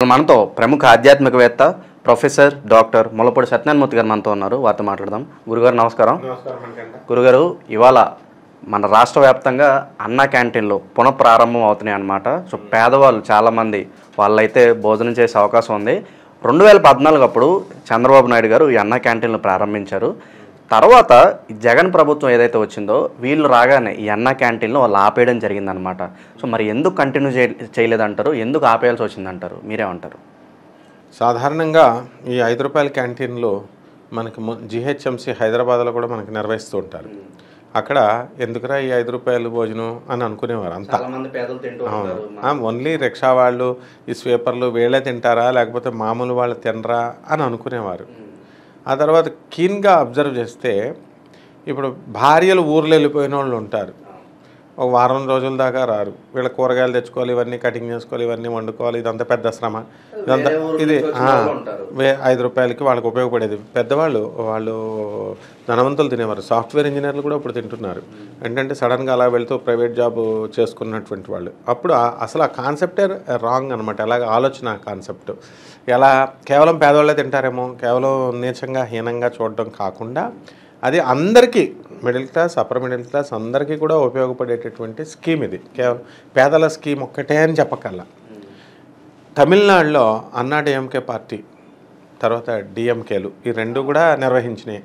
ఇప్పుడు మనతో ప్రముఖ ఆధ్యాత్మికవేత్త ప్రొఫెసర్ డాక్టర్ ముల్లపూడి సత్యనారాయణమూర్తి గారు మనతో ఉన్నారు. వారితో మాట్లాడదాం. గురుగారు నమస్కారం. గురుగారు, ఇవాళ మన రాష్ట్ర వ్యాప్తంగా అన్నా క్యాంటీన్లు పునఃప్రారంభం అవుతున్నాయి అన్నమాట. సో పేదవాళ్ళు చాలామంది వాళ్ళైతే భోజనం చేసే అవకాశం ఉంది. 2014 అప్పుడు చంద్రబాబు నాయుడు గారు ఈ అన్నా క్యాంటీన్లు ప్రారంభించారు. తర్వాత జగన్ ప్రభుత్వం ఏదైతే వచ్చిందో వీళ్ళు రాగానే ఈ అన్నా క్యాంటీన్లు వాళ్ళు ఆపేయడం జరిగిందనమాట. సో మరి ఎందుకు కంటిన్యూ చేయలేదంటారు, ఎందుకు ఆపేయాల్సి వచ్చిందంటారు, మీరేమంటారు? సాధారణంగా ఈ ₹5 క్యాంటీన్లు మనకి జిహెచ్ఎంసి హైదరాబాద్లో కూడా మనకి నిర్వహిస్తూ ఉంటారు. అక్కడ ఎందుకురా ఈ ₹5 భోజనం అని అనుకునేవారు అంతా. ఓన్లీ రిక్షా వాళ్ళు, ఈ స్వీపర్లు వీళ్ళే తింటారా లేకపోతే మామూలు వాళ్ళు తినరా అని అనుకునేవారు. ఆ తర్వాత కీన్గా అబ్జర్వ్ చేస్తే ఇప్పుడు భార్యలు ఊర్లో వెళ్ళిపోయిన వాళ్ళు ఉంటారు, ఒక వారం రోజుల దాకా రారు. వీళ్ళ కూరగాయలు తెచ్చుకోవాలి, ఇవన్నీ కటింగ్ చేసుకోవాలి, ఇవన్నీ వండుకోవాలి, ఇదంతా పెద్ద శ్రమ. ఇదంతా ఇది ₹5కి వాళ్ళకి ఉపయోగపడేది. పెద్దవాళ్ళు వాళ్ళు ధనవంతులు తినేవారు. సాఫ్ట్వేర్ ఇంజనీర్లు కూడా ఇప్పుడు తింటున్నారు. ఏంటంటే సడన్గా అలా వెళ్తూ ప్రైవేట్ జాబ్ చేసుకున్నటువంటి వాళ్ళు. అప్పుడు అసలు ఆ కాన్సెప్టే రాంగ్ అనమాట. ఎలాగ ఆలోచన కాన్సెప్ట్ ఎలా కేవలం పేదవాళ్ళే తింటారేమో, కేవలం నీచంగా హీనంగా చూడడం కాకుండా అది అందరికీ middle class, upper middle class అందరికీ కూడా ఉపయోగపడేటటువంటి స్కీమ్ ఇది. కేవలం పేదల స్కీమ్ ఒక్కటే అని చెప్పకల్లా. తమిళనాడులో అన్నా డిఎంకే పార్టీ తర్వాత డిఎంకేలు ఈ రెండు కూడా నిర్వహించినాయి.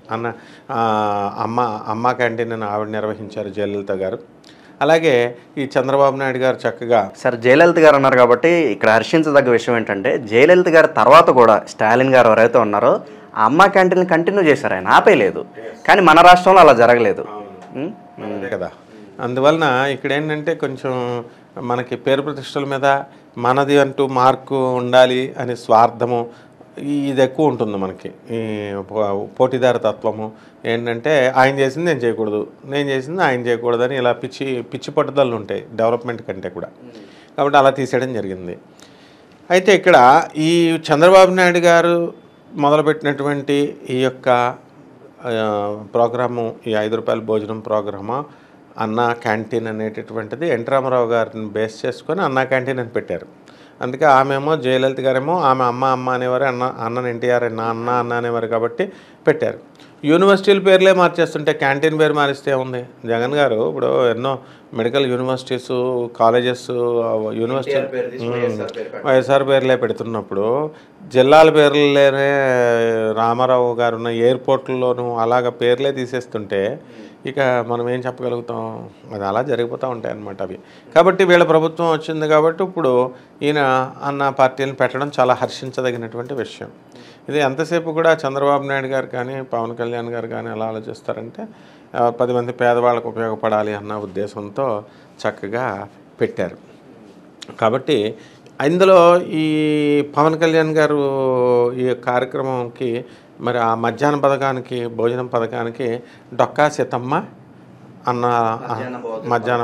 అమ్మ క్యాంటీన్ అని ఆవిడ నిర్వహించారు, జయలలిత గారు. అలాగే ఈ చంద్రబాబు నాయుడు గారు చక్కగా సార్ జయలలిత గారు అన్నారు కాబట్టి ఇక్కడ హర్షించదగ్గ విషయం ఏంటంటే జయలలిత గారు తర్వాత కూడా స్టాలిన్ గారు ఎవరైతే ఉన్నారో ఆ అమ్మ క్యాంటీన్ కంటిన్యూ చేశారు, ఆయన ఆపేయలేదు. కానీ మన రాష్ట్రంలో అలా జరగలేదు కదా. అందువలన ఇక్కడ ఏంటంటే కొంచెం మనకి పేరు ప్రతిష్టల మీద మనది అంటూ మార్కు ఉండాలి అనే స్వార్థము ఇది ఎక్కువ ఉంటుంది మనకి. ఈ పోటీదార తత్వము ఏంటంటే ఆయన చేసింది నేను చేయకూడదు, నేను చేసింది ఆయన చేయకూడదు అని ఇలా పిచ్చి పట్టుదలలు ఉంటాయి డెవలప్మెంట్ కంటే కూడా. కాబట్టి అలా తీసేయడం జరిగింది. అయితే ఇక్కడ ఈ చంద్రబాబు నాయుడు గారు మొదలుపెట్టినటువంటి ఈ యొక్క ప్రోగ్రాము, ఈ ₹5 భోజనం ప్రోగ్రాము అన్నా క్యాంటీన్ అనేటటువంటిది ఎన్టీ రామారావు గారిని బేస్ చేసుకొని అన్నా క్యాంటీన్ అని పెట్టారు. అందుకే ఆమెమో జయలలిత గారేమో ఆమె అమ్మ అనేవారు, అన్న ఎన్టీఆర్ అన్న అనేవారు కాబట్టి పెట్టారు. యూనివర్సిటీల పేర్లే మార్చేస్తుంటే క్యాంటీన్ పేరు మారిస్తే ఉంది. జగన్ గారు ఇప్పుడు ఎన్నో medical universities, colleges, university YSR పేర్లే పెడుతున్నప్పుడు జిల్లాల పేర్లనే రామారావు గారు ఉన్న ఎయిర్పోర్ట్లలోనూ అలాగ పేర్లే తీసేస్తుంటే ఇక మనం ఏం చెప్పగలుగుతాం? అది అలా జరిగిపోతూ ఉంటాయి అన్నమాట అవి. కాబట్టి వీళ్ళ ప్రభుత్వం వచ్చింది కాబట్టి ఇప్పుడు ఈయన అన్న పార్టీలను పెట్టడం చాలా హర్షించదగినటువంటి విషయం. ఇది ఎంతసేపు కూడా చంద్రబాబు నాయుడు గారు కానీ పవన్ కళ్యాణ్ గారు కానీ ఎలా ఆలోచిస్తారంటే 10 మంది పేదవాళ్ళకు ఉపయోగపడాలి అన్న ఉద్దేశంతో చక్కగా పెట్టారు. కాబట్టి ఇందులో ఈ పవన్ కళ్యాణ్ గారు ఈ కార్యక్రమంకి మరి ఆ మధ్యాహ్న పథకానికి, భోజనం పథకానికి డొక్కా సీతమ్మ అన్న మధ్యాహ్న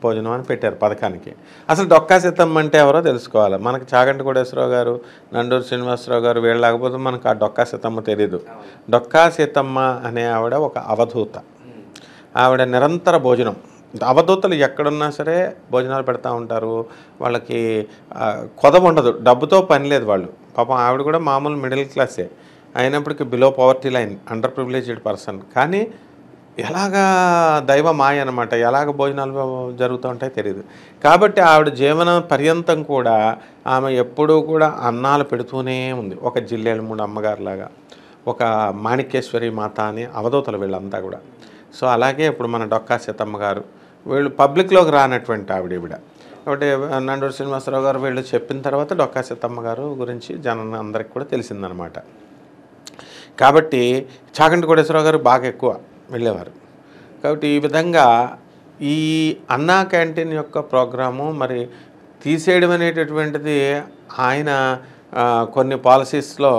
భోజనం అని పెట్టారు పథకానికి. అసలు డొక్కా సీతమ్మ అంటే ఎవరో తెలుసుకోవాలి. మనకి చాగంటి కోటేశ్వరరావు గారు, నండూరు శ్రీనివాసరావు గారు వీళ్ళు లేకపోతే మనకు ఆ డొక్కా సీతమ్మ తెలీదు. డొక్కా సీతమ్మ అనే ఆవిడ ఒక అవధూత. ఆవిడ నిరంతర భోజనం. అవధూతలు ఎక్కడున్నా సరే భోజనాలు పెడతా ఉంటారు. వాళ్ళకి కొదవ ఉండదు, డబ్బుతో పని లేదు వాళ్ళు. పాపం ఆవిడ కూడా మామూలు మిడిల్ క్లాసే అయినప్పటికీ below poverty line, under privileged person. కానీ ఎలాగా దైవ మాయ అనమాట, ఎలాగ భోజనాలు జరుగుతూ ఉంటాయో తెలియదు. కాబట్టి ఆవిడ జీవన పర్యంతం కూడా ఆమె ఎప్పుడూ కూడా అన్నాలు పెడుతూనే ఉంది. ఒక జిల్లేళ్ళమూడి అమ్మగారులాగా, ఒక మాణిక్యేశ్వరి మాత అని అవధూతలు వీళ్ళంతా కూడా. సో అలాగే ఇప్పుడు మన డొక్కా సీతమ్మ గారు వీళ్ళు పబ్లిక్లోకి రానటువంటి ఈవిడ. కాబట్టి నండూరు శ్రీనివాసరావు గారు వీళ్ళు చెప్పిన తర్వాత డొక్కా సీతమ్మ గారు గురించి జనం అందరికి కూడా తెలిసిందనమాట. కాబట్టి చాగంటి కోటేశ్వరరావు గారు బాగా ఎక్కువ వెళ్ళేవారు. కాబట్టి ఈ విధంగా ఈ అన్నా క్యాంటీన్ యొక్క ప్రోగ్రాము మరి తీసేయడం అనేటటువంటిది ఆయన కొన్ని పాలసీస్లో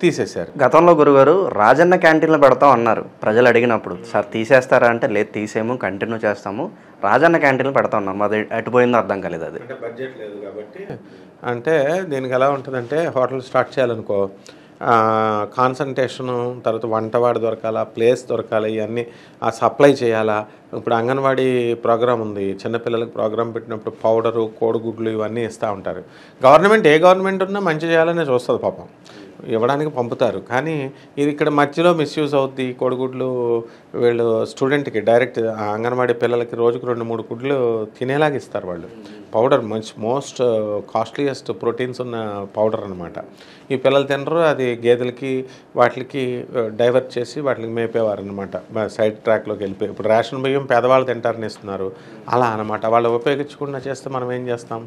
తీసేశారు. గతంలో గురుగారు రాజన్న క్యాంటీన్లో పెడతాం అన్నారు. ప్రజలు అడిగినప్పుడు సార్ తీసేస్తారా అంటే లేదు, తీసేము, కంటిన్యూ చేస్తాము, రాజన్న క్యాంటీన్లో పెడతా ఉన్నాం. అది ఎటుపోయిందో అర్థం కాలేదు. అది అంటే బడ్జెట్ లేదు కాబట్టి. అంటే దీనికి ఎలా ఉంటుందంటే హోటల్ స్టార్ట్ చేయాలనుకో, కాన్సన్ట్రేషను, తర్వాత వంటవాడు దొరకాలా, ప్లేస్ దొరకాలి, ఇవన్నీ ఆ సప్లై చేయాలా. ఇప్పుడు అంగన్వాడీ ప్రోగ్రామ్ ఉంది, చిన్నపిల్లలకు ప్రోగ్రామ్ పెట్టినప్పుడు పౌడరు, కోడిగుడ్లు ఇవన్నీ ఇస్తూ ఉంటారు. గవర్నమెంట్ ఏ గవర్నమెంట్ ఉన్నా మంచి చేయాలనే చూస్తుంది పాపం, ఇవ్వడానికి పంపుతారు. కానీ ఇది ఇక్కడ మధ్యలో మిస్యూజ్ అవుద్ది. కోడిగుడ్లు వీళ్ళు స్టూడెంట్కి డైరెక్ట్ అంగన్వాడీ పిల్లలకి రోజుకు 2-3 గుడ్లు తినేలాగా ఇస్తారు వాళ్ళు. పౌడర్ మంచి మోస్ట్ కాస్ట్లీయెస్ట్ ప్రోటీన్స్ ఉన్న పౌడర్ అనమాట. ఈ పిల్లలు తినరు, అది గేదెలకి వాటికి డైవర్ట్ చేసి వాటికి మేపేవారు అనమాట. సైడ్ ట్రాక్లోకి వెళ్ళిపోయి ఇప్పుడు రేషన్ బియ్యం పేదవాళ్ళు తింటారని ఇస్తున్నారు, అలా అనమాట. వాళ్ళు ఉపయోగించకుండా చేస్తే మనం ఏం చేస్తాం?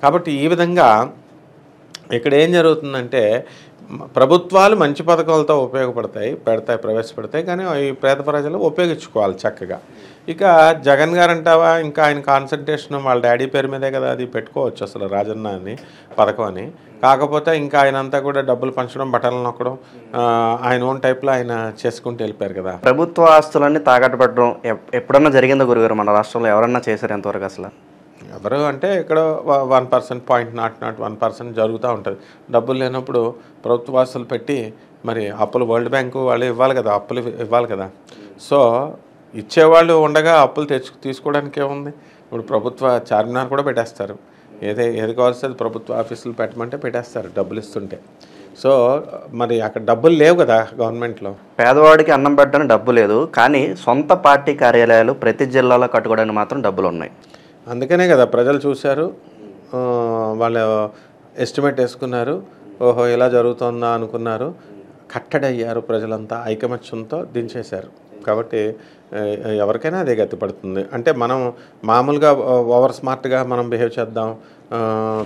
కాబట్టి ఈ విధంగా ఇక్కడ ఏం జరుగుతుందంటే ప్రభుత్వాలు మంచి పథకాలతో ప్రవేశపెడతాయి, కానీ ఈ పేద ప్రజలు ఉపయోగించుకోవాలి చక్కగా. ఇక జగన్ గారు అంటావా, ఇంకా ఆయన కాన్సన్ట్రేషన్ వాళ్ళ డాడీ పేరు మీదే కదా, అది పెట్టుకోవచ్చు అసలు రాజన్న అని పథకం అని. కాకపోతే ఇంకా ఆయన అంతా కూడా డబ్బులు పంచడం, బట్టలు నొక్కడం, ఆయన ఓన్ టైప్లో ఆయన చేసుకుంటూ వెళ్ళిపోయారు కదా. ప్రభుత్వ ఆస్తులన్నీ తాకట్టు పెట్టడం ఎప్పుడన్నా జరిగిందో గురుగారు మన రాష్ట్రంలో? ఎవరన్నా చేశారు ఎంతవరకు అసలు? ఎవరు అంటే ఇక్కడ 1%, 0.01% జరుగుతూ ఉంటుంది. డబ్బులు లేనప్పుడు ప్రభుత్వ ఆస్తులు పెట్టి మరి అప్పులు వరల్డ్ బ్యాంకు వాళ్ళు ఇవ్వాలి కదా, అప్పులు ఇవ్వాలి కదా. సో ఇచ్చేవాళ్ళు ఉండగా అప్పులు తీసుకోవడానికి ఏముంది? ఇప్పుడు ప్రభుత్వ చార్మినార్ కూడా పెట్టేస్తారు, ఏది కావాల్సి అది ప్రభుత్వ ఆఫీసులు పెట్టమంటే పెట్టేస్తారు డబ్బులు ఇస్తుంటే. సో మరి అక్కడ డబ్బులు లేవు కదా గవర్నమెంట్లో. పేదవాడికి అన్నం పెట్టడానికి డబ్బు లేదు, కానీ సొంత పార్టీ కార్యాలయాలు ప్రతి జిల్లాలో కట్టుకోవడానికి మాత్రం డబ్బులు ఉన్నాయి. అందుకనే కదా ప్రజలు చూశారు, వాళ్ళు ఎస్టిమేట్ వేసుకున్నారు, ఓహో ఇలా జరుగుతుందా అనుకున్నారు, కట్టడయ్యారు. ప్రజలంతా ఐకమత్యంతో దించేశారు. కాబట్టి ఎవరికైనా అదే గతి పడుతుంది. అంటే మనం మామూలుగా ఓవర్ స్మార్ట్గా మనం బిహేవ్ చేద్దాం,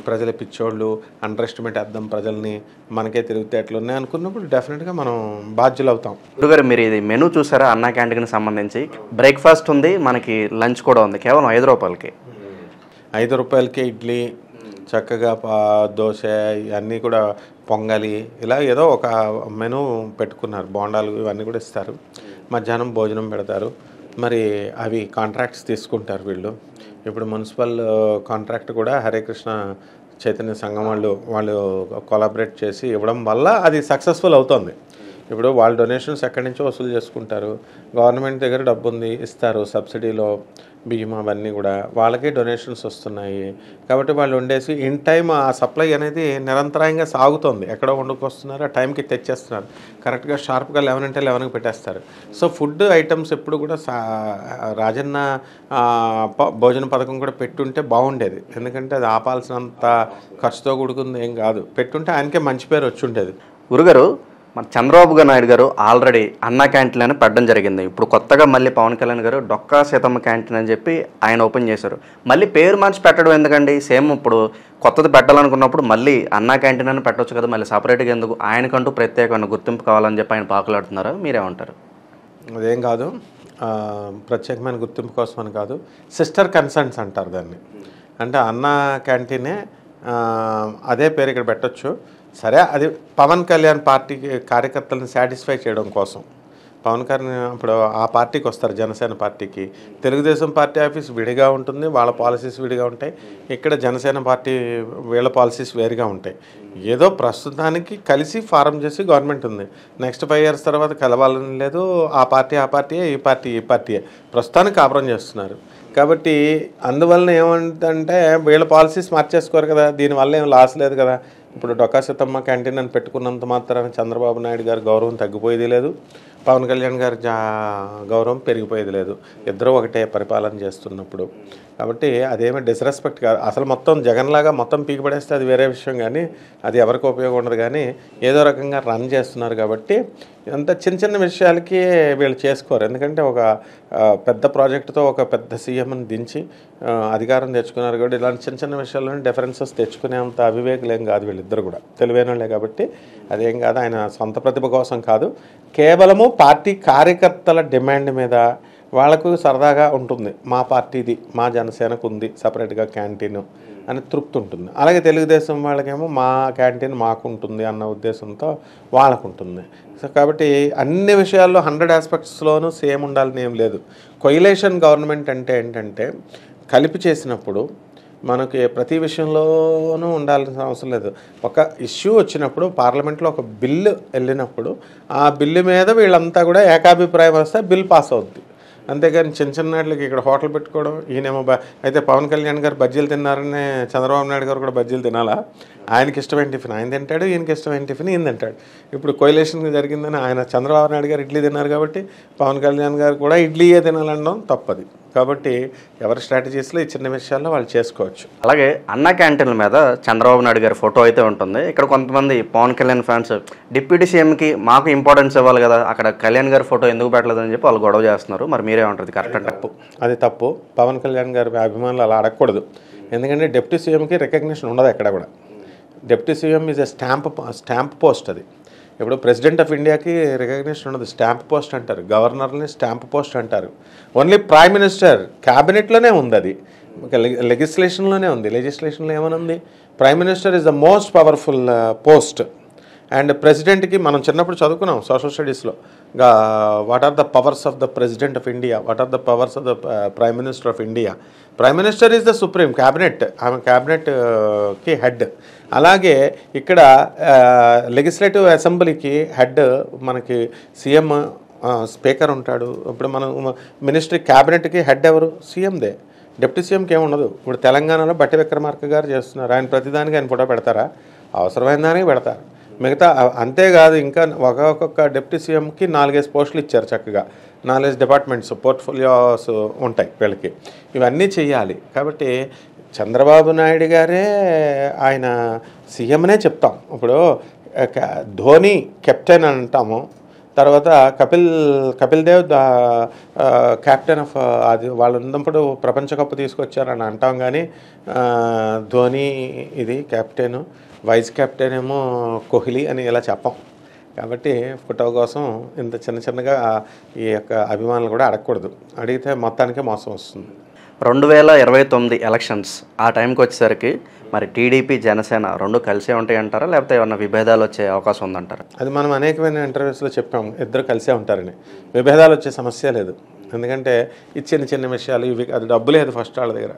ప్రజల పిచ్చోళ్ళు, అండర్ ఎస్టిమేట్ వేద్దాం ప్రజల్ని, మనకే తిరిగితే ఎట్లున్నాయి అనుకున్నప్పుడు డెఫినెట్గా మనం బాధ్యులు అవుతాం. గురుగారు మీరు ఇది మెనూ చూసారా? అన్నా క్యాంటీన్కి సంబంధించి బ్రేక్ఫాస్ట్ ఉంది, మనకి లంచ్ కూడా ఉంది, కేవలం 5 రూపాయలకి. 5 రూపాయలకే ఇడ్లీ, చక్కగా దోశ, ఇవన్నీ కూడా పొంగలి, ఇలా ఏదో ఒక మెనూ పెట్టుకున్నారు. బోండాలు ఇవన్నీ కూడా ఇస్తారు. మధ్యాహ్నం భోజనం పెడతారు. మరి అవి కాంట్రాక్ట్స్ తీసుకుంటారు వీళ్ళు. ఇప్పుడు మున్సిపల్ కాంట్రాక్ట్ కూడా హరే కృష్ణ చైతన్య సంఘం వాళ్ళు కొలాబరేట్ చేసి ఇవ్వడం వల్ల అది సక్సెస్ఫుల్ అవుతుంది. ఇప్పుడు వాళ్ళు డొనేషన్స్ ఎక్కడి నుంచో వసూలు చేసుకుంటారు, గవర్నమెంట్ దగ్గర డబ్బు ఉంది, ఇస్తారు సబ్సిడీలో బియ్యం, అవన్నీ కూడా వాళ్ళకి డొనేషన్స్ వస్తున్నాయి. కాబట్టి వాళ్ళు వండేసి ఇన్ టైం ఆ సప్లై అనేది నిరంతరాయంగా సాగుతుంది. ఎక్కడో వండుకొస్తున్నారు, ఆ టైంకి తెచ్చేస్తున్నారు, కరెక్ట్గా షార్ప్గా 11 అంటే 11కి పెట్టేస్తారు. సో ఫుడ్ ఐటమ్స్ ఎప్పుడు కూడా రాజన్న భోజన పథకం కూడా పెట్టుంటే బాగుండేది. ఎందుకంటే అది ఆపాల్సినంత ఖర్చుతో కూడుకుంది ఏం కాదు. పెట్టుంటే ఆయనకే మంచి పేరు వచ్చి ఉండేది. గురుగారు మన చంద్రబాబు నాయుడు గారు ఆల్రెడీ అన్నా క్యాంటీన్ అని పెట్టడం జరిగింది. ఇప్పుడు కొత్తగా మళ్ళీ పవన్ కళ్యాణ్ గారు డొక్కా సీతమ్మ క్యాంటీన్ అని చెప్పి ఆయన ఓపెన్ చేశారు. మళ్ళీ పేరు మార్చి పెట్టడం ఎందుకండి? సేమ్ ఇప్పుడు కొత్తది పెట్టాలనుకున్నప్పుడు మళ్ళీ అన్నా క్యాంటీన్ అని పెట్టవచ్చు కదా, మళ్ళీ సపరేట్గా ఎందుకు? ఆయనకంటూ ప్రత్యేకమైన గుర్తింపు కావాలని చెప్పి ఆయన పాకులాడుతున్నారు, మీరేమంటారు? అదేం కాదు, ప్రత్యేకమైన గుర్తింపు కోసం అని కాదు, సిస్టర్ కన్సర్న్స్ అంటారు దాన్ని. అంటే అన్నా క్యాంటీనే అదే పేరు ఇక్కడ పెట్టచ్చు. సరే, అది పవన్ కళ్యాణ్ పార్టీ కార్యకర్తలను సాటిస్ఫై చేయడం కోసం. పవన్ కళ్యాణ్ ఇప్పుడు ఆ పార్టీకి వస్తారు, జనసేన పార్టీకి. తెలుగుదేశం పార్టీ ఆఫీస్ విడిగా ఉంటుంది, వాళ్ళ పాలసీస్ విడిగా ఉంటాయి. ఇక్కడ జనసేన పార్టీ వీళ్ళ పాలసీస్ వేరుగా ఉంటాయి. ఏదో ప్రస్తుతానికి కలిసి ఫారం చేసి గవర్నమెంట్ ఉంది. నెక్స్ట్ 5 years తర్వాత కలవాలని లేదు. ఆ పార్టీయే, ఈ పార్టీయే ప్రస్తుతానికి కాపురం చేస్తున్నారు. కాబట్టి అందువలన ఏమంటే వీళ్ళ పాలసీస్ మార్చేసుకోరు కదా, దీనివల్ల ఏం లాస్ లేదు కదా. ఇప్పుడు డొక్కా సీతమ్మ క్యాంటీన్ అని పెట్టుకున్నంత మాత్రాన చంద్రబాబు నాయుడు గారి గౌరవం తగ్గిపోయేది లేదు, పవన్ కళ్యాణ్ గారి గౌరవం పెరిగిపోయేది లేదు. ఇద్దరు ఒకటే పరిపాలన చేస్తున్నప్పుడు. కాబట్టి అదేమీ డిస్రెస్పెక్ట్ కాదు. అసలు మొత్తం జగన్లాగా మొత్తం పీకి పడేస్తే అది వేరే విషయం, కానీ అది ఎవరికి ఉపయోగం ఉండదు. కానీ ఏదో రకంగా రన్ చేస్తున్నారు కాబట్టి అంత చిన్న విషయాలకి వీళ్ళు చేసుకోరు. ఎందుకంటే ఒక పెద్ద ప్రాజెక్టుతో ఒక పెద్ద సీఎంని దించి అధికారం తెచ్చుకున్నారు కాబట్టి ఇలాంటి చిన్న విషయాల్లోనే డిఫరెన్సెస్ తెచ్చుకునేంత అవివేకులేం కాదు వీళ్ళిద్దరు కూడా, తెలివైన వాళ్ళే. కాబట్టి అదేం కాదు, ఆయన సొంత ప్రతిభ కోసం కాదు, కేవలము పార్టీ కార్యకర్తల డిమాండ్ మీద వాళ్ళకు సరదాగా ఉంటుంది. మా పార్టీది, మా జనసేనకు ఉంది సపరేట్గా క్యాంటీన్ అని తృప్తి ఉంటుంది. అలాగే తెలుగుదేశం వాళ్ళకేమో మా క్యాంటీన్ మాకు ఉంటుంది అన్న ఉద్దేశంతో వాళ్ళకు ఉంటుంది. సో కాబట్టి అన్ని విషయాల్లో 100 aspectsలోనూ సేమ్ ఉండాలని ఏం లేదు. కొయిలేషన్ గవర్నమెంట్ అంటే ఏంటంటే కలిపి చేసినప్పుడు మనకి ప్రతి విషయంలోనూ ఉండాల్సిన అవసరం లేదు. ఒక ఇష్యూ వచ్చినప్పుడు పార్లమెంట్లో ఒక బిల్లు వెళ్ళినప్పుడు ఆ బిల్లు మీద వీళ్ళంతా కూడా ఏకాభిప్రాయం వస్తే బిల్ పాస్ అవుద్ది. అంతేగాని చిన్న చిన్న వాటికి ఇక్కడ హోటల్ పెట్టుకోవడం, ఈయనేమో అయితే పవన్ కళ్యాణ్ గారు బజ్జీలు తిన్నారనే చంద్రబాబు నాయుడు గారు కూడా బజ్జీలు తినాలా? ఆయనకి ఇష్టమైన టిఫిన్ ఆయన తింటాడు, ఈయనకి ఇష్టమైన టిఫిన్ ఈయన తింటాడు. ఇప్పుడు కోయిలేషన్ జరిగిందని ఆయన చంద్రబాబు నాయుడు గారు ఇడ్లీ తిన్నారు కాబట్టి పవన్ కళ్యాణ్ గారు కూడా ఇడ్లీయే తినాలనడం తప్పది. కాబట్టి ఎవరి స్ట్రాటజీస్లో ఈ చిన్న విషయాల్లో వాళ్ళు చేసుకోవచ్చు. అలాగే అన్న క్యాంటీన్ల మీద చంద్రబాబు నాయుడు గారి ఫోటో అయితే ఉంటుంది. ఇక్కడ కొంతమంది పవన్ కళ్యాణ్ ఫ్యాన్స్ డిప్యూటీ సీఎంకి మాకు ఇంపార్టెన్స్ ఇవ్వాలి కదా, అక్కడ కళ్యాణ్ గారి ఫోటో ఎందుకు పెట్టలేదని చెప్పి వాళ్ళు గొడవ చేస్తున్నారు. మరి మీరేమంటారు? కరెక్ట్ తప్పు? అది తప్పు. పవన్ కళ్యాణ్ గారి అభిమానులు అలా అడగకూడదు. ఎందుకంటే డిప్యూటీ సీఎంకి రికగ్నిషన్ ఉండదు ఎక్కడ కూడా. Deputy CM is a stamp post. అది ఇప్పుడు ప్రెసిడెంట్ ఆఫ్ ఇండియాకి రికగ్నిషన్ ఉండదు, స్టాంప్ పోస్ట్ అంటారు. గవర్నర్ని స్టాంప్ పోస్ట్ అంటారు. ఓన్లీ ప్రైమ్ మినిస్టర్ క్యాబినెట్లోనే ఉంది, అది లెజిస్లేషన్లోనే ఉంది. లెజిస్లేషన్లో ఏమైనా ఉంది? Prime minister is the most powerful post. And ప్రెసిడెంట్కి మనం చిన్నప్పుడు చదువుకున్నాం సోషల్ స్టడీస్లో, what are the powers of the president of India, what are the powers of the prime minister of India. Prime minister is the supreme cabinet, ఆమె క్యాబినెట్కి head. అలాగే ఇక్కడ legislative అసెంబ్లీకి head మనకి సీఎం, స్పీకర్ ఉంటాడు. ఇప్పుడు మనం ministry క్యాబినెట్కి head ఎవరు? సీఎందే. Deputy సీఎంకి ఏముండదు. ఇప్పుడు తెలంగాణలో బట్టి విక్రమార్క గారు చేస్తున్నారు. ఆయన ప్రతిదానికి ఆయన ఫోటో పెడతారా? అవసరమైన దానికి పెడతారు. మిగతా అంతేకాదు, ఇంకా ఒక్కొక్క డిప్యూటీ సీఎంకి 4-5 పోస్టులు ఇచ్చారు. చక్కగా 4 డిపార్ట్మెంట్స్, పోర్ట్ఫోలియోస్ ఉంటాయి వీళ్ళకి. ఇవన్నీ చెయ్యాలి. కాబట్టి చంద్రబాబు నాయుడు గారే ఆయన సీఎంనే చెప్తాం. ఇప్పుడు ధోని కెప్టెన్ అంటాము, తర్వాత కపిల్ దేవ్ క్యాప్టెన్ ఆఫ్ అది వాళ్ళు ఉన్నప్పుడు ప్రపంచ కప్ తీసుకొచ్చారని అంటాం. కానీ ధోని ఇది కెప్టెన్, వైస్ కెప్టెన్ ఏమో కోహ్లీ అని ఇలా చెప్పాం. కాబట్టి ఫోటో కోసం ఇంత చిన్నగా ఈ యొక్క అభిమానులు కూడా అడగకూడదు. అడిగితే మొత్తానికే మోసం వస్తుంది. 2029 ఎలక్షన్స్ ఆ టైంకి వచ్చేసరికి మరి టీడీపీ జనసేన రెండు కలిసే ఉంటాయి అంటారా, లేకపోతే ఏమన్నా విభేదాలు వచ్చే అవకాశం ఉందంటారా? అది మనం అనేకమైన ఇంటర్వ్యూస్లో చెప్పాము, ఇద్దరు కలిసే ఉంటారని. విభేదాలు వచ్చే సమస్య లేదు. ఎందుకంటే ఈ చిన్న విషయాలు ఇవి, అది డబ్బు లేదు ఫస్ట్ వాళ్ళ దగ్గర.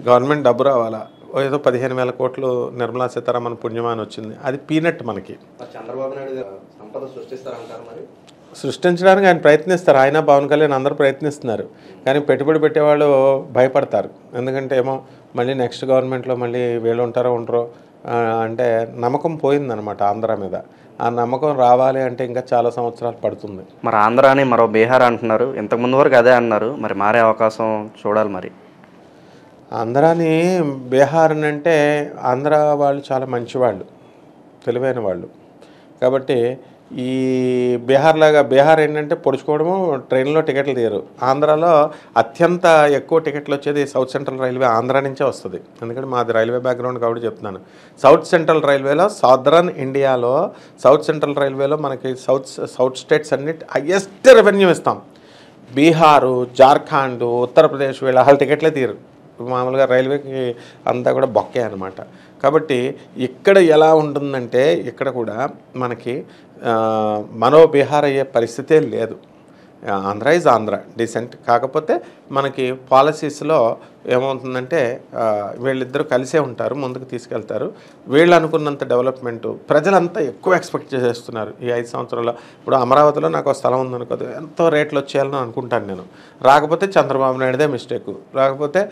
గవర్నమెంట్ డబ్బు రావాలా, ఏదో 15,000 కోట్లు నిర్మలా సీతారామన్ పుణ్యమాని వచ్చింది, అది పీనట్ మనకి. చంద్రబాబు నాయుడు సంపద సృష్టిస్తారంటారు. మరి సృష్టించడానికి ఆయన ప్రయత్నిస్తారు. ఆయన పవన్ కళ్యాణ్ అందరూ ప్రయత్నిస్తున్నారు. కానీ పెట్టుబడి పెట్టేవాళ్ళు భయపడతారు. ఎందుకంటే ఏమో మళ్ళీ నెక్స్ట్ గవర్నమెంట్లో మళ్ళీ వీళ్ళు ఉంటారో ఉండరో అంటే నమ్మకం పోయిందనమాట ఆంధ్ర మీద. ఆ నమ్మకం రావాలి అంటే ఇంకా చాలా సంవత్సరాలు పడుతుంది. మరి ఆంధ్రాని మరో బీహార్ అంటున్నారు, ఇంతకుముందు వరకు అదే అన్నారు. మరి మారే అవకాశం చూడాలి. మరి ఆంధ్రాని బీహార్ అంటే ఆంధ్ర వాళ్ళు చాలా మంచివాళ్ళు, తెలివైన వాళ్ళు. కాబట్టి ఈ బీహార్ ఏంటంటే పొడుచుకోవడము, ట్రైన్లో టికెట్లు తీయరు. ఆంధ్రాలో అత్యంత ఎక్కువ టికెట్లు వచ్చేది సౌత్ సెంట్రల్ రైల్వే ఆంధ్ర నుంచే వస్తుంది. ఎందుకంటే మాది రైల్వే బ్యాక్గ్రౌండ్ కాబట్టి చెప్తున్నాను. సౌత్ సెంట్రల్ రైల్వేలో సదరన్ ఇండియాలో సౌత్ సెంట్రల్ రైల్వేలో మనకి సౌత్ స్టేట్స్ అన్నిటి హయ్యెస్ట్ రెవెన్యూ ఇస్తాం. బీహారు, జార్ఖండ్, ఉత్తరప్రదేశ్ వీళ్ళ అసలు టికెట్లే తీయరు. మామూలుగా రైల్వేకి అంతా కూడా బొక్కే అనమాట. కాబట్టి ఇక్కడ ఎలా ఉంటుందంటే ఇక్కడ కూడా మనకి మనో బీహార్ అయ్యే పరిస్థితే లేదు. Andhra is Andhra decent. కాకపోతే మనకి పాలసీస్లో ఏమవుతుందంటే వీళ్ళిద్దరూ కలిసే ఉంటారు, ముందుకు తీసుకెళ్తారు. వీళ్ళు అనుకున్నంత డెవలప్మెంటు ప్రజలంతా ఎక్కువ ఎక్స్పెక్ట్ చేస్తున్నారు ఈ 5 సంవత్సరాల్లో. ఇప్పుడు అమరావతిలో నాకు స్థలం ఉందనుకోదు, ఎంతో రేట్లు వచ్చేయాలని అనుకుంటాను నేను. రాకపోతే చంద్రబాబు నాయుడుదే మిస్టేక్, రాకపోతే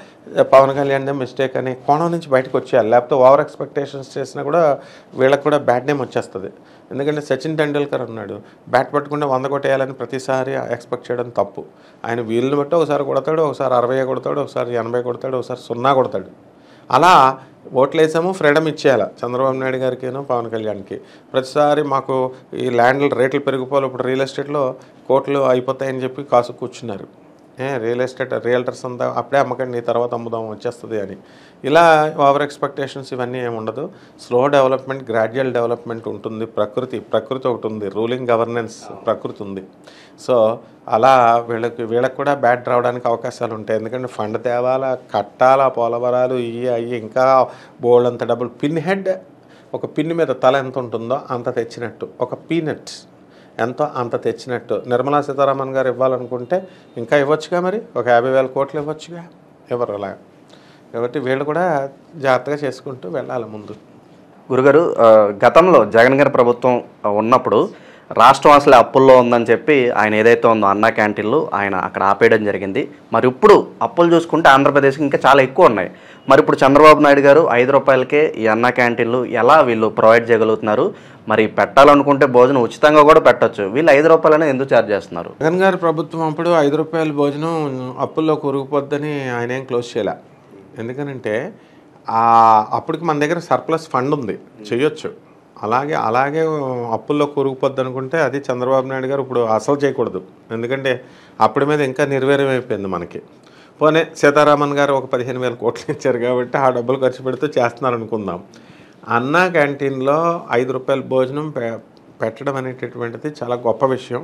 పవన్ కళ్యాణ్దే మిస్టేక్ అనే కోణం నుంచి బయటకు వచ్చేయాలి. లేకపోతే ఓవర్ ఎక్స్పెక్టేషన్స్ చేసినా కూడా వీళ్ళకి కూడా బ్యాడ్ నేమ్ వచ్చేస్తుంది. ఎందుకంటే సచిన్ టెండూల్కర్ ఉన్నాడు, బ్యాట్ పట్టుకుంటే 100 కొట్టేయాలని ప్రతిసారి ఎక్స్పెక్ట్ చేయడం తప్పు. ఆయన వీళ్ళని బట్టి ఒకసారి కొడతాడు, ఒకసారి 60 కొడతాడు, ఒకసారి 80 కొడతాడు, ఒకసారి 0 కొడతాడు. అలా ఓట్లేసాము, ఫ్రీడమ్ ఇచ్చేయాలి చంద్రబాబు నాయుడు గారికిను పవన్ కళ్యాణ్కి. ప్రతిసారి మాకు ఈ ల్యాండ్లు రేట్లు పెరిగిపోవాలి, ఇప్పుడు రియల్ ఎస్టేట్లో కోట్లు అయిపోతాయని చెప్పి కాసు కూర్చున్నారు. రియల్ ఎస్టేట్ రియల్టర్స్ అంతా అప్పుడే అమ్మకండి, తర్వాత అమ్ముదాం వచ్చేస్తుంది అని. ఇలా ఓవర్ ఎక్స్పెక్టేషన్స్ ఇవన్నీ ఏమి ఉండదు. స్లో డెవలప్మెంట్, గ్రాడ్యువల్ డెవలప్మెంట్ ఉంటుంది. ప్రకృతి ఒకటి ఉంది, రూలింగ్ గవర్నెన్స్ ప్రకృతి ఉంది. సో అలా వీళ్ళకి కూడా బ్యాడ్ రావడానికి అవకాశాలు ఉంటాయి. ఎందుకంటే ఫండ్ తేవాలా, కట్టాలా, పోలవరాలు అయ్యి ఇంకా బోల్డ్ అంత డబ్బులు. పిన్ హెడ్, ఒక పిన్ మీద తల ఎంత ఉంటుందో అంత తెచ్చినట్టు, ఒక పీనట్ ఎంతో అంత తెచ్చినట్టు. నిర్మలా సీతారామన్ గారు ఇవ్వాలనుకుంటే ఇంకా ఇవ్వచ్చుగా, మరి ఒక 50,000 కోట్లు ఇవ్వచ్చుగా, ఎవరు అలా. కాబట్టి వీళ్ళు కూడా జాగ్రత్తగా చేసుకుంటూ వెళ్ళాలి ముందు. గురుగారు, గతంలో జగన్ గారి ప్రభుత్వం ఉన్నప్పుడు రాష్ట్రం అసలు అప్పుల్లో ఉందని చెప్పి ఆయన ఏదైతే ఉందో అన్నా క్యాంటీన్లు ఆయన అక్కడ ఆపేయడం జరిగింది. మరి ఇప్పుడు అప్పులు చూసుకుంటే ఆంధ్రప్రదేశ్కి ఇంకా చాలా ఎక్కువ ఉన్నాయి. మరి ఇప్పుడు చంద్రబాబు నాయుడు గారు 5 రూపాయలకే ఈ అన్నా క్యాంటీన్లు ఎలా వీళ్ళు ప్రొవైడ్ చేయగలుగుతున్నారు? మరి పెట్టాలనుకుంటే భోజనం ఉచితంగా కూడా పెట్టచ్చు, వీళ్ళు 5 రూపాయలనే ఎందుకు ఛార్జ్ చేస్తున్నారు? జగన్ గారి ప్రభుత్వం అప్పుడు 5 రూపాయల భోజనం అప్పుల్లో కూరుకుపోద్దని ఆయన ఏం క్లోజ్ చేయలే. ఎందుకనంటే అప్పటికి మన దగ్గర సర్ప్లస్ ఫండ్ ఉంది, చేయొచ్చు. అలాగే అప్పుల్లో కూరుకుపోద్ది అనుకుంటే అది చంద్రబాబు నాయుడు గారు ఇప్పుడు అసలు చేయకూడదు. ఎందుకంటే అప్పటి మీద ఇంకా నిర్వీర్యం అయిపోయింది మనకి. పోనీ సీతారామన్ గారు ఒక 15,000 కోట్లు ఇచ్చారు కాబట్టి ఆ డబ్బులు ఖర్చు పెడుతూ చేస్తున్నారు అనుకుందాం. అన్నా క్యాంటీన్లో 5 రూపాయల భోజనం పెట్టడం అనేటటువంటిది చాలా గొప్ప విషయం.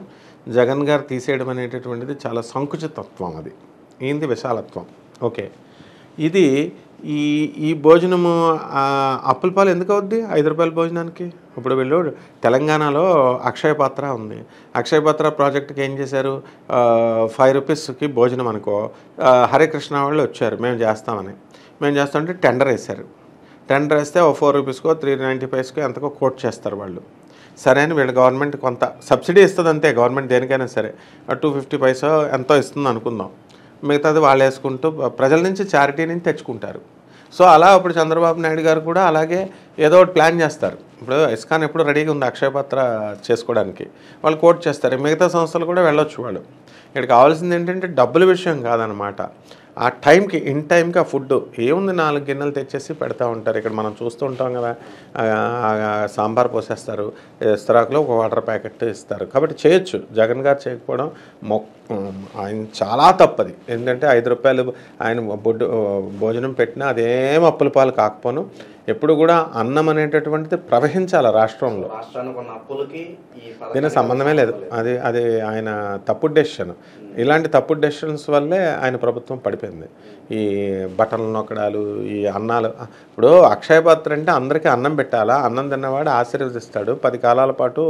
జగన్ గారు తీసేయడం అనేటటువంటిది చాలా సంకుచితత్వం, అది ఏంది విశాలత్వం. ఓకే, ఇది ఈ భోజనము అప్పుల పాలు ఎందుకు అవుద్ది 5 రూపాయల భోజనానికి? ఇప్పుడు వీళ్ళు తెలంగాణలో అక్షయ పాత్ర ఉంది. అక్షయ పాత్ర ప్రాజెక్ట్కి ఏం చేశారు, 5 రూపీస్కి భోజనం అనుకో. హరికృష్ణ వాళ్ళు వచ్చారు, మేము చేస్తామంటే టెండర్ వేశారు. టెండర్ వేస్తే 4 రూపీస్కో 395కో ఎంతకో కోట్ చేస్తారు వాళ్ళు. సరే అని వీళ్ళు గవర్నమెంట్ కొంత సబ్సిడీ ఇస్తుంది అంతే. గవర్నమెంట్ దేనికైనా సరే 250 పైసా ఎంతో ఇస్తుంది అనుకుందాం. మిగతాది వాళ్ళు వేసుకుంటూ ప్రజల నుంచి చారిటీ నుంచి తెచ్చుకుంటారు. సో అలా ఇప్పుడు చంద్రబాబు నాయుడు గారు కూడా అలాగే ఏదో ఒకటి ప్లాన్ చేస్తారు. ఇప్పుడు ఇస్కాన్ ఎప్పుడు రెడీగా ఉంది అక్షయపాత్ర చేసుకోవడానికి, వాళ్ళు కోట్ చేస్తారు. మిగతా సంస్థలు కూడా వెళ్ళొచ్చు. వాళ్ళు ఇక్కడ కావాల్సింది ఏంటంటే డబ్బుల విషయం కాదనమాట. ఆ టైంకి ఇన్ టైంకి ఆ ఫుడ్ ఏముంది, 4 గిన్నెలు తెచ్చేసి పెడతా ఉంటారు. ఇక్కడ మనం చూస్తూ ఉంటాం కదా, సాంబార్ పోసేస్తారు, ఇస్తరాకులో ఒక వాటర్ ప్యాకెట్ ఇస్తారు. కాబట్టి చేయొచ్చు. జగన్ గారు చేయకపోవడం ఆయన చాలా తప్పది. ఏంటంటే 5 రూపాయలు ఆయన భోజనం పెట్టినా అదేం అప్పుల పాలు కాకపోను. ఎప్పుడు కూడా అన్నం అనేటటువంటిది ప్రవహించాలి రాష్ట్రంలో. దీనికి సంబంధమే లేదు. అది ఆయన తప్పుడు డెసిషన్. ఇలాంటి తప్పుడు డెసిషన్స్ వల్లే ఆయన ప్రభుత్వం పడిపోయింది. ఈ బట్టలు నొక్కడాలు, ఈ అన్నాలు. ఇప్పుడు అక్షయ పాత్ర అంటే అందరికీ అన్నం పెట్టాలా, అన్నం తిన్నవాడు ఆశీర్వదిస్తాడు, 10 కాలాల పాటు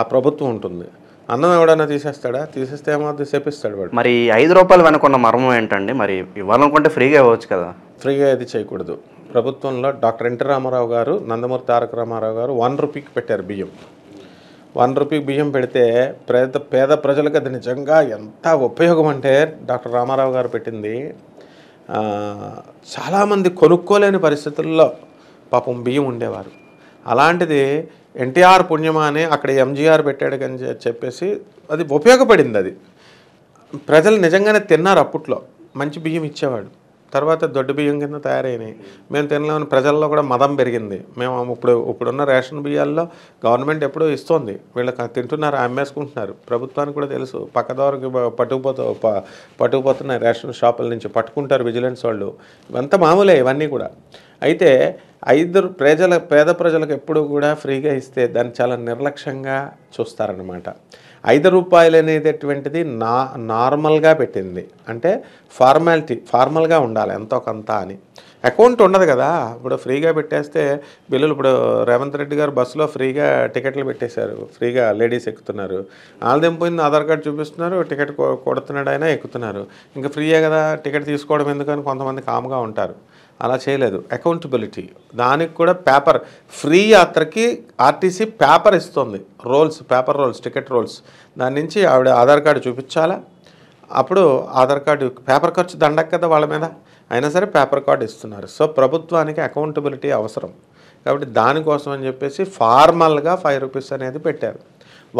ఆ ప్రభుత్వం ఉంటుంది. అన్నం ఎవడన్నా తీసేస్తాడా? తీసేస్తే ఏమవుతుంది, చేపిస్తాడు వాడు. మరి 5 రూపాయలు వెనుకున్న మర్మం ఏంటండి? మరి ఇవ్వాలనుకుంటే ఫ్రీగా ఇవ్వచ్చు కదా. ఫ్రీగా ఇది చేయకూడదు. ప్రభుత్వంలో డాక్టర్ ఎన్టీ రామారావు గారు, నందమూరి తారక రామారావు గారు 1 రూపీకి పెట్టారు బియ్యం. 1 రూపీకి బియ్యం పెడితే పేద ప్రజలకు అది నిజంగా ఎంత ఉపయోగం అంటే డాక్టర్ రామారావు గారు పెట్టింది. చాలామంది కొనుక్కోలేని పరిస్థితుల్లో పాపం బియ్యం ఉండేవారు. అలాంటిది ఎన్టీఆర్ పుణ్యమా అని అక్కడ ఎంజీఆర్ పెట్టాడు అని చెప్పేసి అది ఉపయోగపడింది. అది ప్రజలు నిజంగానే తిన్నారు. అప్పట్లో మంచి బియ్యం ఇచ్చేవాడు. తర్వాత దొడ్డు బియ్యం కింద తయారైనాయి. మేము తినలేమని ప్రజల్లో కూడా మదం పెరిగింది. మేము ఇప్పుడున్న రేషన్ బియ్యాల్లో గవర్నమెంట్ ఎప్పుడూ ఇస్తోంది, వీళ్ళకి తింటున్నారు, అమ్మేసుకుంటున్నారు. ప్రభుత్వానికి కూడా తెలుసు. పక్కదోరకి పట్టుకుపోతున్నాయి రేషన్ షాపుల నుంచి, పట్టుకుంటారు విజిలెన్స్ వాళ్ళు. ఇవంతా మామూలే ఇవన్నీ కూడా. అయితే పేద ప్రజలకు ఎప్పుడు కూడా ఫ్రీగా ఇస్తే దాన్ని చాలా నిర్లక్ష్యంగా చూస్తారనమాట. 5 రూపాయలు అనేటటువంటిది నార్మల్గా పెట్టింది. అంటే ఫార్మల్గా ఉండాలి ఎంతో కొంత అని. అకౌంట్ ఉండదు కదా. ఇప్పుడు ఫ్రీగా పెట్టేస్తే బిల్లులు, ఇప్పుడు రేవంత్ రెడ్డి గారు బస్సులో ఫ్రీగా టికెట్లు పెట్టేశారు, ఫ్రీగా లేడీస్ ఎక్కుతున్నారు. వాళ్ళదేం పోయింది, ఆధార్ కార్డు చూపిస్తున్నారు, టికెట్ కొడుతున్నాడు, అయినా ఎక్కుతున్నారు. ఇంకా ఫ్రీయే కదా, టికెట్ తీసుకోవడం ఎందుకని కొంతమంది కామ్గా ఉంటారు. అలా చేయలేదు. అకౌంటబిలిటీ దానికి కూడా పేపర్ ఫ్రీ యాత్రకి ఆర్టీసీ పేపర్ ఇస్తుంది, పేపర్ రోల్స్, టికెట్ రోల్స్. దాని నుంచి ఆవిడ ఆధార్ కార్డు చూపించాలా. అప్పుడు ఆధార్ కార్డు పేపర్ ఖర్చు దండక కదా వాళ్ళ మీద, అయినా సరే పేపర్ కార్డు ఇస్తున్నారు. సో ప్రభుత్వానికి అకౌంటబిలిటీ అవసరం. కాబట్టి దానికోసం అని చెప్పేసి ఫార్మల్గా 5 రూపీస్ అనేది పెట్టారు.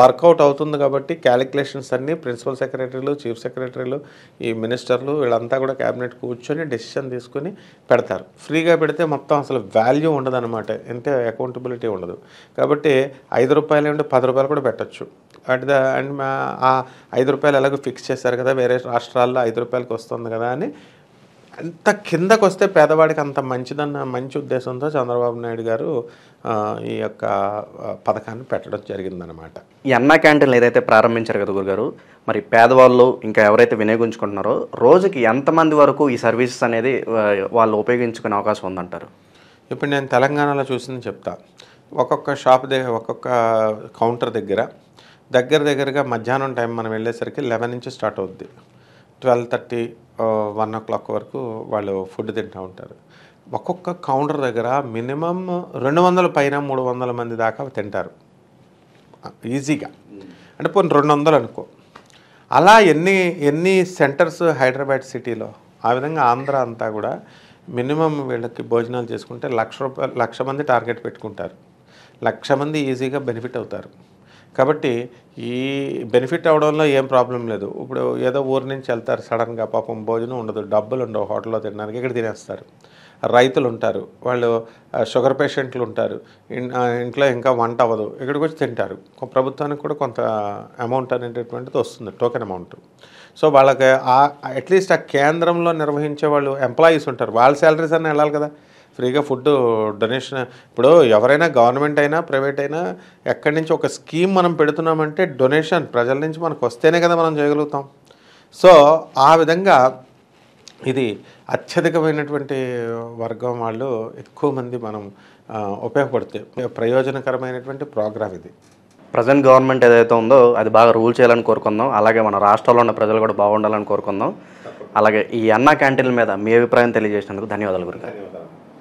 వర్కౌట్ అవుతుంది కాబట్టి క్యాలిక్యులేషన్స్ అన్నీ ప్రిన్సిపల్ సెక్రటరీలు, చీఫ్ సెక్రటరీలు, ఈ మినిస్టర్లు వీళ్ళంతా కూడా క్యాబినెట్ కూర్చొని డెసిషన్ తీసుకుని పెడతారు. ఫ్రీగా పెడితే మొత్తం అసలు వాల్యూ ఉండదు అనమాట, అంటే అకౌంటబిలిటీ ఉండదు. కాబట్టి 5 రూపాయలు ఏమంటే 10 రూపాయలు కూడా పెట్టచ్చు. అండ్ ఆ 5 రూపాయలు ఎలాగో ఫిక్స్ చేశారు కదా, వేరే రాష్ట్రాల్లో 5 రూపాయలకి వస్తుంది కదా అని అంత కిందకు వస్తే పేదవాడికి అంత మంచి ఉద్దేశంతో చంద్రబాబు నాయుడు గారు ఈ యొక్క పథకాన్ని పెట్టడం జరిగిందనమాట. ఈ అన్నా క్యాంటీన్లు ఏదైతే ప్రారంభించారు కదా గురుగారు, మరి పేదవాళ్ళు ఇంకా ఎవరైతే వినియోగించుకుంటున్నారో రోజుకి ఎంతమంది వరకు ఈ సర్వీసెస్ అనేది వాళ్ళు ఉపయోగించుకునే అవకాశం ఉందంటారు? ఇప్పుడు నేను తెలంగాణలో చూసింది చెప్తా. ఒక్కొక్క షాప్ దగ్గర, ఒక్కొక్క కౌంటర్ దగ్గరగా మధ్యాహ్నం టైం మనం వెళ్ళేసరికి 11 నుంచి స్టార్ట్ అవుద్ది. 12:30 1 o'clock వరకు వాళ్ళు ఫుడ్ తింటూ ఉంటారు. ఒక్కొక్క కౌంటర్ దగ్గర మినిమం 200 పైన 300 మంది దాకా తింటారు ఈజీగా. అంటే పోనీ 200 అనుకో. అలా ఎన్ని సెంటర్స్ హైదరాబాద్ సిటీలో, ఆ విధంగా ఆంధ్ర అంతా కూడా మినిమం వీళ్ళకి భోజనాలు చేసుకుంటే 1,00,000 మంది టార్గెట్ పెట్టుకుంటారు. 1,00,000 మంది ఈజీగా బెనిఫిట్ అవుతారు. కాబట్టి ఈ బెనిఫిట్ అవడంలో ఏం ప్రాబ్లం లేదు. ఇప్పుడు ఏదో ఊరి నుంచి వెళ్తారు సడన్గా, పాపం భోజనం ఉండదు, డబ్బులు ఉండవు హోటల్లో తినడానికి, ఇక్కడ తినేస్తారు. రైతులు ఉంటారు, వాళ్ళు షుగర్ పేషెంట్లు ఉంటారు, ఇంట్లో ఇంకా వంట అవ్వదు, ఇక్కడికి వచ్చి తింటారు. ప్రభుత్వానికి కూడా కొంత అమౌంట్ అనేటటువంటిది వస్తుంది, టోకెన్ అమౌంట్. సో వాళ్ళకి అట్లీస్ట్ ఆ కేంద్రంలో నిర్వహించే వాళ్ళు ఎంప్లాయీస్ ఉంటారు, వాళ్ళ శాలరీస్ అన్నీ వెళ్ళాలి కదా. ఫ్రీగా ఫుడ్ డొనేషన్, ఇప్పుడు ఎవరైనా గవర్నమెంట్ అయినా ప్రైవేట్ అయినా ఎక్కడి నుంచి ఒక స్కీమ్ మనం పెడుతున్నామంటే డొనేషన్ ప్రజల నుంచి మనకు వస్తేనే కదా మనం చేయగలుగుతాం. సో ఆ విధంగా ఇది అత్యధికమైనటువంటి వర్గం వాళ్ళు ఎక్కువ మంది మనం ఉపయోగపడితే ప్రయోజనకరమైనటువంటి ప్రోగ్రామ్ ఇది. ప్రజెంట్ గవర్నమెంట్ ఏదైతే ఉందో అది బాగా రూల్ చేయాలని కోరుకుందాం. అలాగే మన రాష్ట్రంలో ఉన్న ప్రజలు కూడా బాగుండాలని కోరుకుందాం. అలాగే ఈ అన్నా క్యాంటీన్ల మీద మీ అభిప్రాయం తెలియజేసినందుకు ధన్యవాదాలు గురుగారు.